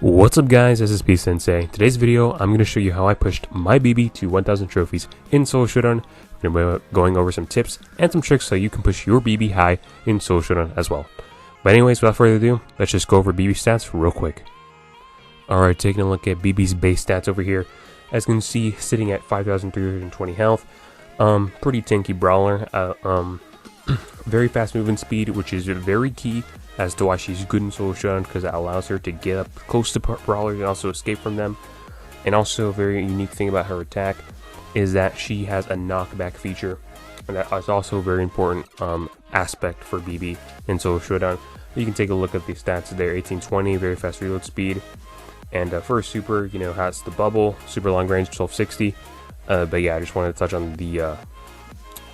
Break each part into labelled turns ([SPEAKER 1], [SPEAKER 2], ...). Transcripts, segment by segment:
[SPEAKER 1] What's up guys, this is Sensei. Today's video, I'm going to show you how I pushed my Bibi to 1000 trophies in Solo Showdown. I'm going to be going over some tips and some tricks so you can push your Bibi high in Solo Showdown as well. But anyways, without further ado, let's just go over Bibi stats real quick. Alright, taking a look at Bibi's base stats over here. As you can see, sitting at 5,320 health. Pretty tanky brawler. Very fast movement speed, which is very key as to why she's good in Solo Showdown, because it allows her to get up close to brawlers and also escape from them. And also a very unique thing about her attack is that she has a knockback feature, and that is also a very important aspect for Bibi in Solo Showdown. You can take a look at the stats there. 1820, very fast reload speed, and for a super, has the bubble, super long range, 1260. But yeah, I just wanted to touch on the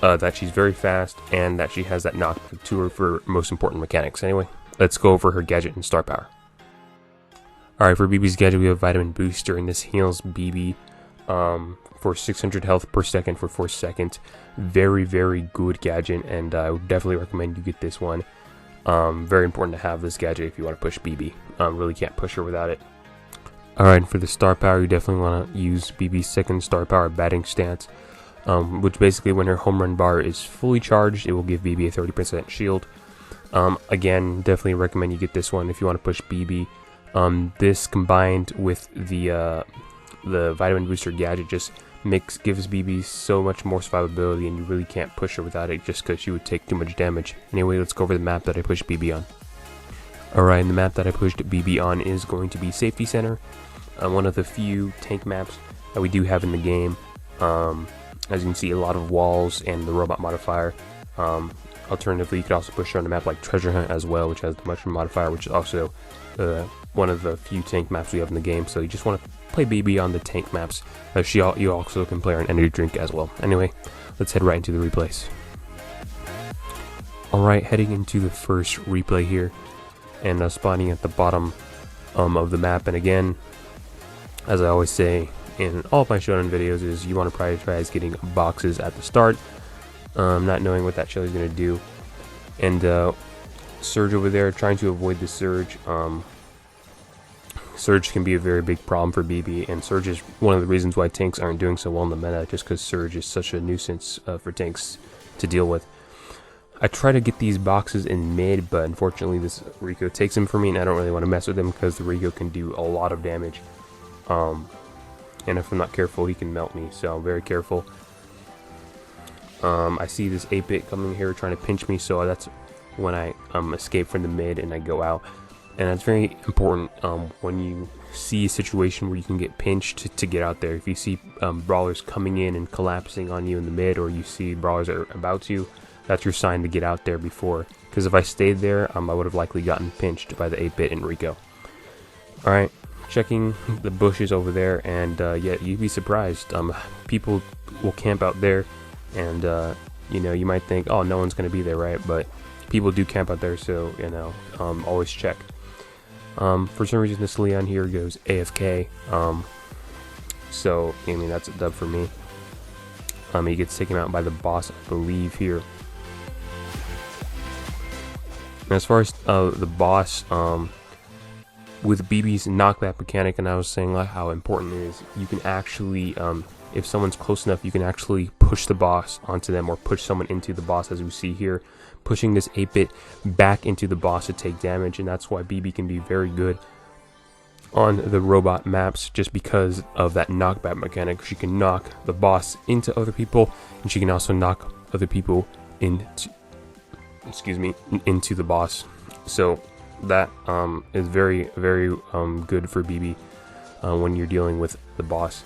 [SPEAKER 1] that she's very fast and that she has that knockback to her for most important mechanics. Anyway, let's go over her gadget and star power. Alright, for Bibi's gadget, we have Vitamin Booster, and this heals Bibi for 600 health per second for 4 seconds. Very, very good gadget, and I would definitely recommend you get this one. Very important to have this gadget if you want to push Bibi. Really can't push her without it. Alright, for the star power, you definitely want to use Bibi's second star power batting stance. Which basically, when her home run bar is fully charged, it will give Bibi a 30% shield. Again, definitely recommend you get this one if you want to push Bibi. This combined with the Vitamin Booster gadget just gives Bibi so much more survivability, and you really can't push her without it just because she would take too much damage. Anyway, let's go over the map that I pushed Bibi on. Alright, the map that I pushed Bibi on is going to be Safety Center. One of the few tank maps that we do have in the game. As you can see, a lot of walls and the robot modifier. Alternatively, you could also push her on a map like Treasure Hunt as well, which has the mushroom modifier, which is also one of the few tank maps we have in the game. So you just want to play Bibi on the tank maps. You also can play her an energy drink as well. Anyway, let's head right into the replays. Alright, heading into the first replay here, and spawning at the bottom of the map. And again, as I always say in all of my Showdown videos, is you want to prioritize getting boxes at the start, not knowing what that Shelly's going to do. And Surge over there, trying to avoid the Surge. Surge can be a very big problem for Bibi, and Surge is one of the reasons why tanks aren't doing so well in the meta, just because Surge is such a nuisance for tanks to deal with. I try to get these boxes in mid, but unfortunately this Rico takes them for me, and I don't really want to mess with him because the Rico can do a lot of damage. And if I'm not careful, he can melt me, so I'm very careful. I see this 8-bit coming here trying to pinch me, so that's when I escape from the mid and I go out. And that's very important when you see a situation where you can get pinched to get out there. If you see brawlers coming in and collapsing on you in the mid, or you see brawlers are about to, that's your sign to get out there before. Because if I stayed there, I would have likely gotten pinched by the 8-bit and Rico. Alright. Checking the bushes over there, and yeah, you'd be surprised. People will camp out there, and you might think, oh, no one's gonna be there, right? But people do camp out there, so always check. For some reason, this Leon here goes AFK. So I mean, that's a dub for me. He gets taken out by the boss, I believe, here. And as far as the boss, with Bibi's knockback mechanic, and I was saying like how important it is, you can actually, if someone's close enough, you can actually push the boss onto them, or push someone into the boss, as we see here, pushing this 8-bit back into the boss to take damage. And that's why Bibi can be very good on the robot maps, just because of that knockback mechanic. She can knock the boss into other people, and she can also knock other people into the boss. So that is very, very good for Bibi when you're dealing with the boss.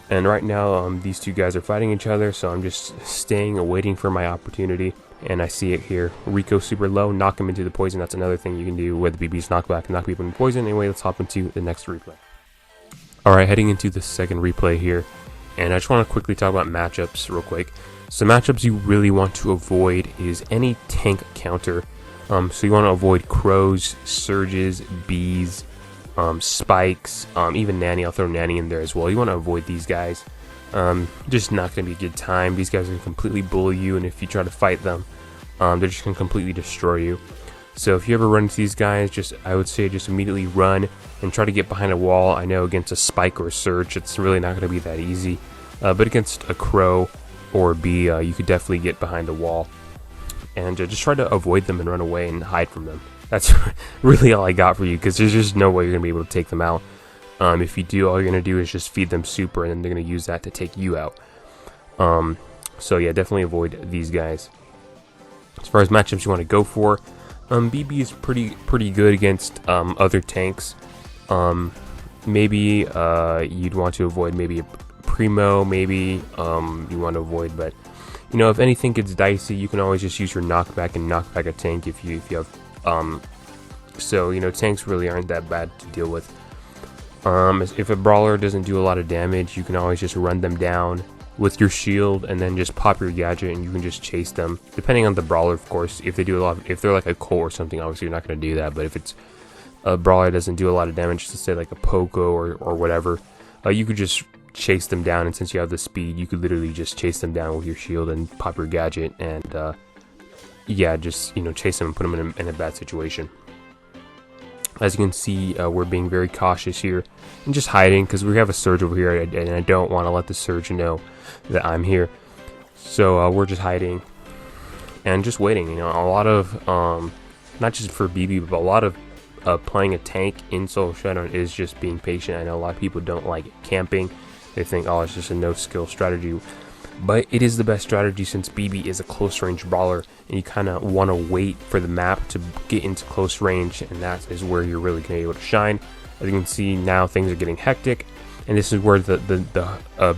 [SPEAKER 1] And right now, these two guys are fighting each other, so I'm just staying and waiting for my opportunity. And I see it here. Rico super low, knock him into the poison. That's another thing you can do with Bibi's knockback, knock people into poison. Anyway, let's hop into the next replay. Alright, heading into the second replay here, and I just want to quickly talk about matchups real quick. So matchups you really want to avoid is any tank counter. So you want to avoid crows, surges, bees, spikes, even Nanny. I'll throw Nanny in there as well. You want to avoid these guys. Just not going to be a good time. These guys are going to completely bully you, and if you try to fight them, they're just going to completely destroy you. So if you ever run into these guys, I would say just immediately run and try to get behind a wall. I know against a spike or a surge, it's really not going to be that easy. But against a crow or a bee, you could definitely get behind a wall. And just try to avoid them and run away and hide from them. That's really all I got for you, because there's just no way you're going to be able to take them out. If you do, all you're going to do is just feed them super, and then they're going to use that to take you out. So yeah, definitely avoid these guys. As far as matchups you want to go for, Bibi is pretty good against other tanks. Maybe you'd want to avoid maybe a Primo, maybe you want to avoid, but you know, if anything gets dicey, you can always just use your knockback and knock back a tank if you have so you know, tanks really aren't that bad to deal with. If a brawler doesn't do a lot of damage, you can always just run them down with your shield and then just pop your gadget and you can just chase them, depending on the brawler, of course. If they're like a Cole or something, obviously you're not going to do that. But if it's a brawler that doesn't do a lot of damage, to say like a Poco or whatever, you could just chase them down, and since you have the speed, you could literally just chase them down with your shield and pop your gadget, and yeah, just, you know, chase them and put them in a bad situation. As you can see, we're being very cautious here and just hiding, because we have a surge over here, and I don't want to let the surge know that I'm here. So we're just hiding and just waiting. You know, a lot of not just for Bibi, but a lot of playing a tank in Solo Showdown is just being patient. I know a lot of people don't like camping. They think, oh, it's just a no skill strategy, but it is the best strategy, since Bibi is a close range brawler, and you kind of want to wait for the map to get into close range, and that is where you're really going to be able to shine. As you can see, now things are getting hectic, and this is where the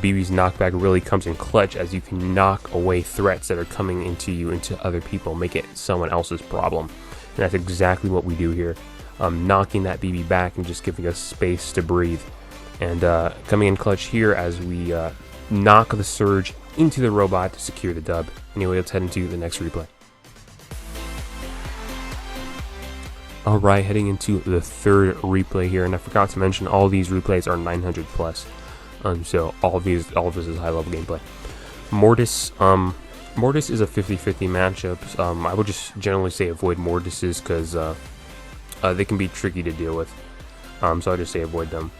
[SPEAKER 1] Bibi's knockback really comes in clutch, as you can knock away threats that are coming into other people, make it someone else's problem. And that's exactly what we do here, knocking that Bibi back and just giving us space to breathe. And coming in clutch here as we knock the surge into the robot to secure the dub. Anyway, let's head into the next replay. Alright, heading into the third replay here, and I forgot to mention all these replays are 900 plus. So all of this is high level gameplay. Mortis is a 50-50 matchup. I would just generally say avoid Mortises, because they can be tricky to deal with. So I just say avoid them.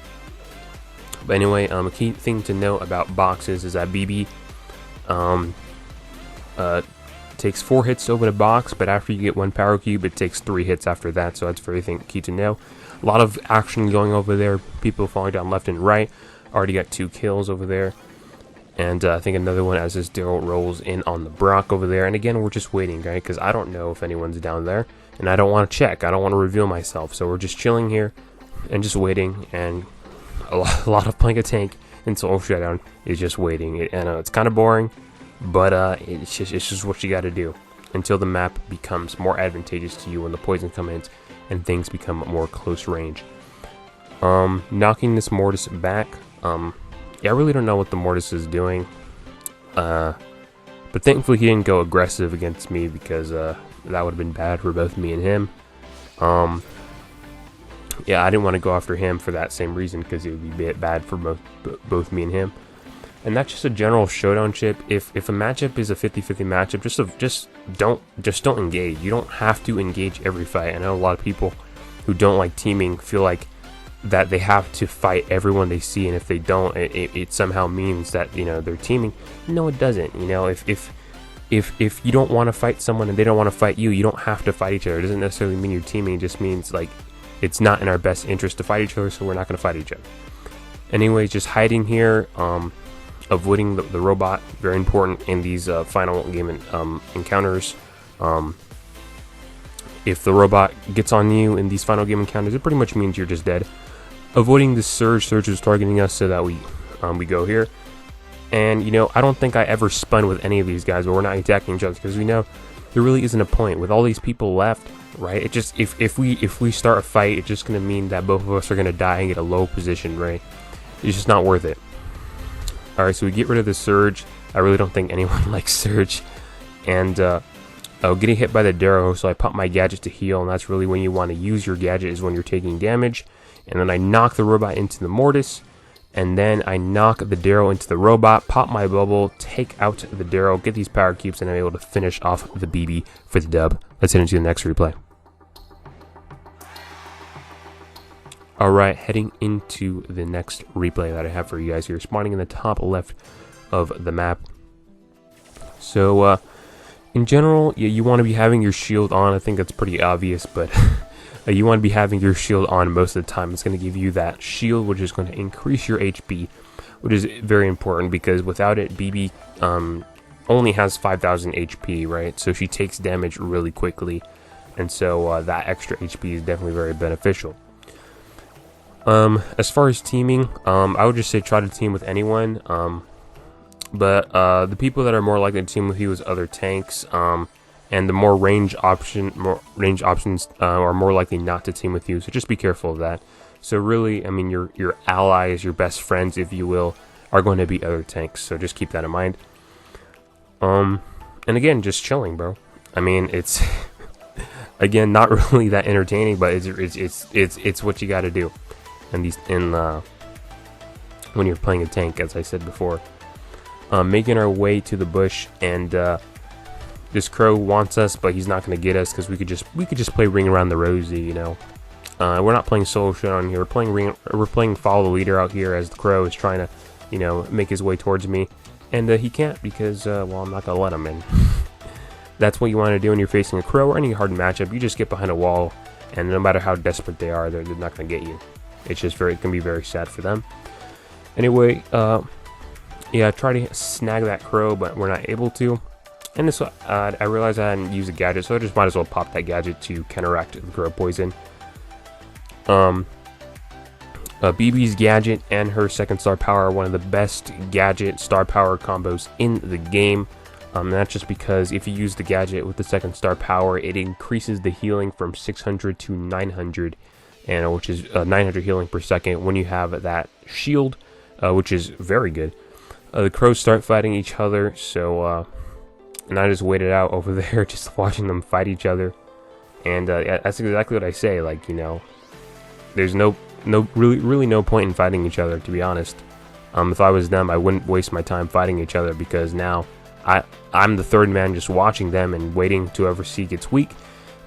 [SPEAKER 1] But anyway, a key thing to note about boxes is that Bibi takes 4 hits to open a box, but after you get 1 power cube, it takes 3 hits after that, so that's very key to know. A lot of action going over there, people falling down left and right. Already got 2 kills over there. And I think another one as this Daryl rolls in on the Brock over there. And again, we're just waiting, right? Because I don't know if anyone's down there, and I don't want to check. I don't want to reveal myself, so we're just chilling here and just waiting. And a lot of playing a tank in Solo Showdown is just waiting. I know it's kind of boring, but it's just what you got to do until the map becomes more advantageous to you when the poison comes in and things become more close range. Knocking this Mortis back. Yeah, I really don't know what the Mortis is doing, but thankfully he didn't go aggressive against me, because that would have been bad for both me and him. Yeah, I didn't want to go after him for that same reason, because it would be a bit bad for both me and him. And that's just a general Showdown tip. If a matchup is a 50-50 matchup, just don't engage. You don't have to engage every fight. I know a lot of people who don't like teaming feel like that they have to fight everyone they see, and if they don't, it somehow means that, you know, they're teaming. No, it doesn't. You know, if you don't want to fight someone and they don't want to fight you, you don't have to fight each other. It doesn't necessarily mean you're teaming. It just means, like, it's not in our best interest to fight each other, so we're not going to fight each other. Anyways, just hiding here, avoiding the robot, very important in these final game encounters. If the robot gets on you in these final game encounters, it pretty much means you're just dead. Avoiding the surge. Surge is targeting us, so that we go here. And, you know, I don't think I ever spun with any of these guys, but we're not attacking each other, because we know there really isn't a point with all these people left, right? It just, if we start a fight, it's just gonna mean that both of us are gonna die and get a low position, right? It's just not worth it. All right, so we get rid of the surge. I really don't think anyone likes surge, and getting hit by the Darrow, so I pop my gadget to heal, and that's really when you want to use your gadget, is when you're taking damage. And then I knock the robot into the Mortis, and then I knock the Darrow into the robot, pop my bubble, take out the Darrow, get these power cubes, and I'm able to finish off the Bibi for the dub. Let's head into the next replay. Alright, heading into the next replay that I have for you guys here, spawning in the top left of the map. So, in general, you want to be having your shield on. I think that's pretty obvious, but you want to be having your shield on most of the time. It's going to give you that shield, which is going to increase your HP, which is very important because without it, Bibi only has 5,000 HP, right? So she takes damage really quickly, and so that extra HP is definitely very beneficial. As far as teaming, I would just say try to team with anyone, but the people that are more likely to team with you is other tanks, and the more range options are more likely not to team with you, so just be careful of that. So really, I mean, your allies, your best friends, if you will, are going to be other tanks, so just keep that in mind. And again, just chilling, bro. I mean, it's again not really that entertaining, but it's what you got to do. And when you're playing a tank, as I said before, making our way to the bush, and this crow wants us, but he's not going to get us because we could just play Ring Around the Rosie, you know. We're not playing solo showdown here. We're playing follow the leader out here as the crow is trying to, you know, make his way towards me, and he can't because well, I'm not gonna let him in. That's what you want to do when you're facing a crow or any hard matchup. You just get behind a wall, and no matter how desperate they are, they're not gonna get you. It's just it can be very sad for them. Anyway, yeah, try to snag that crow, but we're not able to. And this, I realized I hadn't used a gadget, so I just might as well pop that gadget to counteract the crow poison. Bibi's gadget and her second star power are one of the best gadget star power combos in the game. That's just because if you use the gadget with the second star power, it increases the healing from 600 to 900. And which is 900 healing per second when you have that shield, which is very good. The crows start fighting each other, so and I just waited out over there, just watching them fight each other. And that's exactly what I say. Like, you know, there's really no point in fighting each other, to be honest. If I was them, I wouldn't waste my time fighting each other because now I'm the third man just watching them and waiting to whoever C gets weak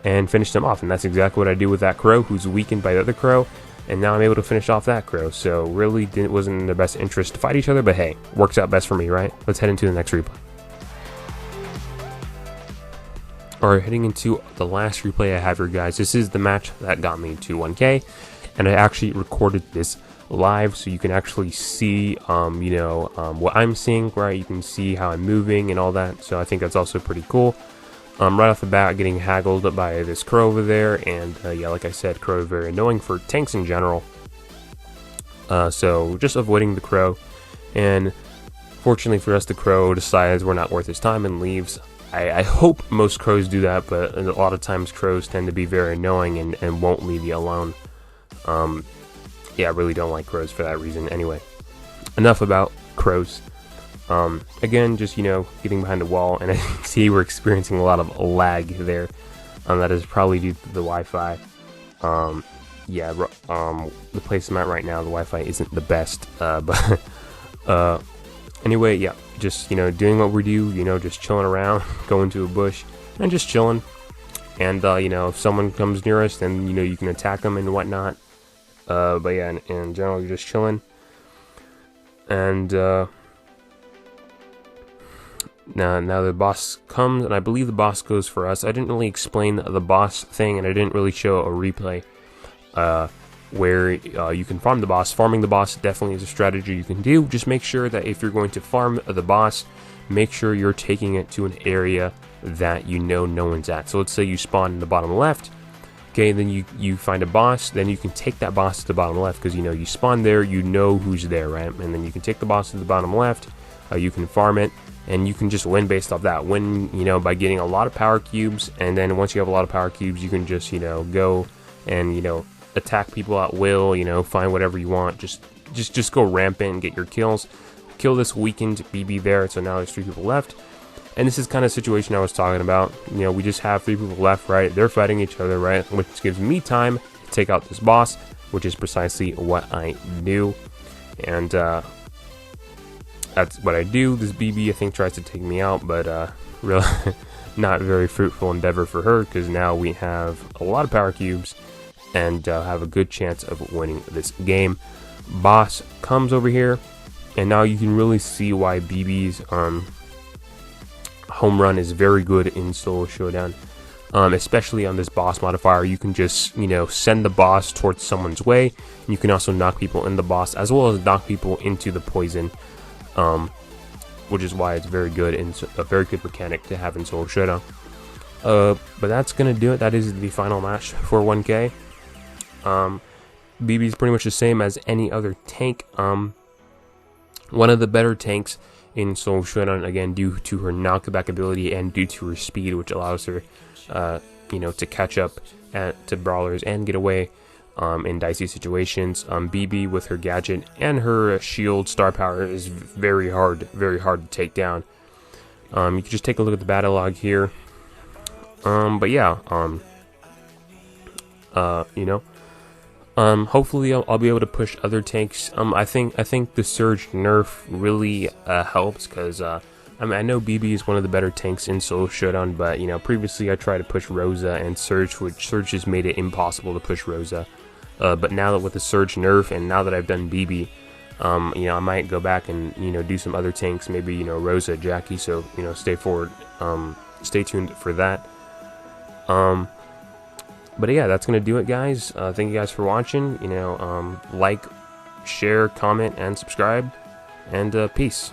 [SPEAKER 1] and finish them off. And that's exactly what I do with that crow who's weakened by the other crow, and now I'm able to finish off that crow. So really wasn't in their best interest to fight each other, but hey, works out best for me, right? Let's head into the next replay. Alright, heading into the last replay I have here, guys. This is the match that got me to 1K, and I actually recorded this live so you can actually see what I'm seeing, right? You can see how I'm moving and all that, so I think that's also pretty cool. Right off the bat, getting haggled by this crow over there, and yeah, like I said, crow is very annoying for tanks in general. So just avoiding the crow, and fortunately for us, the crow decides we're not worth his time and leaves. I hope most crows do that, but a lot of times crows tend to be very annoying and won't leave you alone. Yeah, I really don't like crows for that reason. Anyway, enough about crows. Again, just, you know, getting behind a wall, and I see we're experiencing a lot of lag there. That is probably due to the Wi-Fi. Yeah, the place I'm at right now, the Wi-Fi isn't the best, but anyway, yeah, just, you know, doing what we do, you know, just chilling around, going to a bush, and just chilling. And, you know, if someone comes near us, then, you know, you can attack them and whatnot. But yeah, in general, you're just chilling. And, Now the boss comes, and I believe the boss goes for us. I didn't really explain the boss thing, and I didn't really show a replay where you can farm the boss. Farming the boss definitely is a strategy you can do. Just make sure that if you're going to farm the boss, make sure you're taking it to an area that you know no one's at. So let's say you spawn in the bottom left. Okay, then you find a boss, then you can take that boss to the bottom left because, you know, you spawn there, you know who's there, right? And then you can take the boss to the bottom left, you can farm it, and you can just win based off that. Win, you know, by getting a lot of power cubes, and then once you have a lot of power cubes, you can just, you know, go and, you know, attack people at will, you know, find whatever you want. Just go rampant and get your kills. Kill this weakened Bibi there, so now there's 3 people left. And this is kind of the situation I was talking about. You know, we just have 3 people left, right? They're fighting each other, right? Which gives me time to take out this boss, which is precisely what I do. And that's what I do. This Bibi, I think, tries to take me out, but really not very fruitful endeavor for her, because now we have a lot of power cubes, and have a good chance of winning this game. Boss comes over here, and now you can really see why Bibi's home run is very good in Solo Showdown. Especially on this boss modifier, you can just, you know, send the boss towards someone's way. You can also knock people in the boss, as well as knock people into the poison, which is why it's very good and a very good mechanic to have in Solo Showdown. But that's gonna do it. That is the final match for 1K. Bibi is pretty much the same as any other tank. One of the better tanks in Solo Showdown, again, due to her knockback ability and due to her speed, which allows her you know, to catch up to brawlers and get away in dicey situations. Bibi with her gadget and her shield star power is very hard to take down. You can just take a look at the battle log here. But yeah, you know, hopefully I'll be able to push other tanks. I think the Surge nerf really helps, because I mean, I know Bibi is one of the better tanks in Solo Showdown, but, you know, previously I tried to push Rosa and Surge, which Surge just made it impossible to push Rosa. But now that with the Surge nerf, and now that I've done Bibi, you know, I might go back and, you know, do some other tanks, maybe, you know, Rosa, Jackie. So, you know, stay tuned for that. But yeah, that's gonna do it, guys. Thank you guys for watching. You know, like, share, comment, and subscribe, and peace.